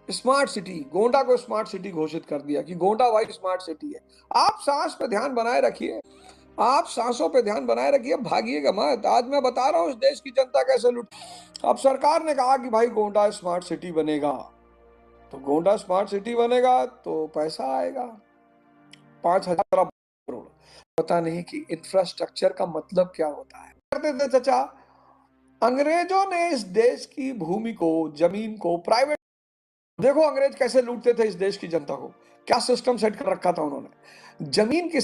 Smart city, Gonda को smart city घोषित कर दिया कि गोंडा भाई स्मार्ट सिटी है। आप सांस पे ध्यान बनाए रखिए, आप सांसों पे ध्यान बनाए रखिए, भागिएगा मत। आज मैं बता रहा हूं इस देश की जनता कैसे लूट। अब सरकार ने कहा कि भाई गोंडा स्मार्ट सिटी बनेगा, तो गोंडा स्मार्ट सिटी बनेगा तो पैसा आएगा 5,000 करोड़। पता नहीं कि इंफ्रास्ट्रक्चर का मतलब क्या होता है। करते थे चाचा, अंग्रेजों ने इस देश की भूमि को, जमीन को प्राइवेट, देखो अंग्रेज कैसे लूटते थे इस देश की जनता को, क्या सिस्टम सेट कर रखा था उन्होंने। जमीन की,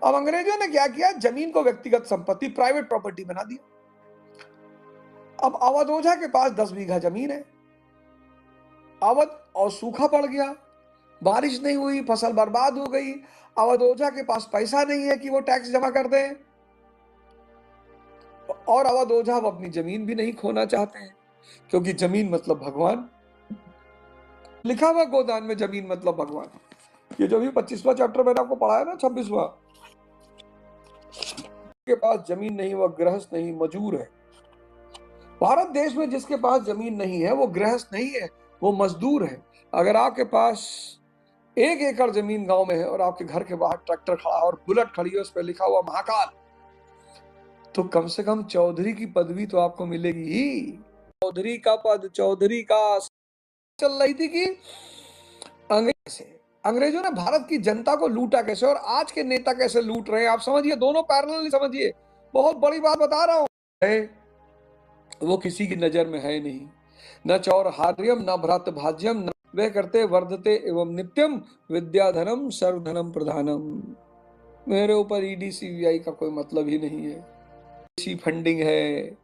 अब अंग्रेजों ने क्या किया, जमीन को व्यक्तिगत संपत्ति, प्राइवेट प्रॉपर्टी बना दिया। अब अवध ओझा के पास 10 बीघा जमीन है, अवध, और सूखा पड़ गया, बारिश नहीं हुई, फसल बर्बाद हो गई। अवध ओझा के पास पैसा नहीं है कि वो टैक्स जमा कर दे, और अवध ओझा अपनी जमीन भी नहीं खोना चाहते हैं, क्योंकि जमीन मतलब भगवान। लिखा हुआ गोदान में, जमीन मतलब भगवान। ये जो भी 25वां चैप्टर मैंने आपको पढ़ाया ना, 26वां, के पास जमीन नहीं, वह गृहस्थ नहीं, मजूर है। भारत देश में जिसके पास जमीन नहीं है वो गृहस्थ नहीं है, वो मजदूर है। अगर आपके पास 1 एकड़ जमीन गांव में है और आपके घर के बाहर ट्रैक्टर खड़ा और बुलेट खड़ी है, उस पर लिखा हुआ महाकाल, तो कम से कम चौधरी की पदवी तो आपको मिलेगी ही। चौधरी का पद, चौधरी का चल रही थी कि अंग्रेजों ने भारत की जनता को लूटा कैसे, और आज के नेता कैसे लूट रहे हैं। आप समझिए, दोनों पैरेलल समझिए। बहुत बड़ी बात बता रहा हूं, वो किसी की नजर में है नहीं। न चौरहार्यम न भ्रात भाज्यम, न वे करते वर्धते एवं नित्यम, विद्याधनम सर्वधनम प्रधानम। मेरे ऊपर ईडी सीबीआई का कोई मतलब ही नहीं है। इसी फंडिंग है,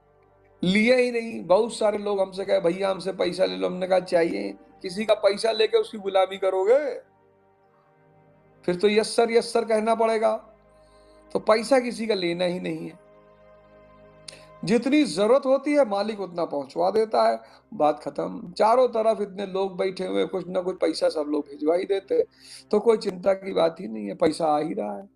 लिया ही नहीं। बहुत सारे लोग हमसे कहे भैया हमसे पैसा ले लो, हमने कहा चाहिए। किसी का पैसा लेके उसकी गुलामी करोगे, फिर तो यस सर कहना पड़ेगा। तो पैसा किसी का लेना ही नहीं है। जितनी जरूरत होती है मालिक उतना पहुंचवा देता है, बात खत्म। चारों तरफ इतने लोग बैठे हुए, कुछ ना कुछ पैसा सब लोग भिजवा ही देते, तो कोई चिंता की बात ही नहीं है, पैसा आ ही रहा है।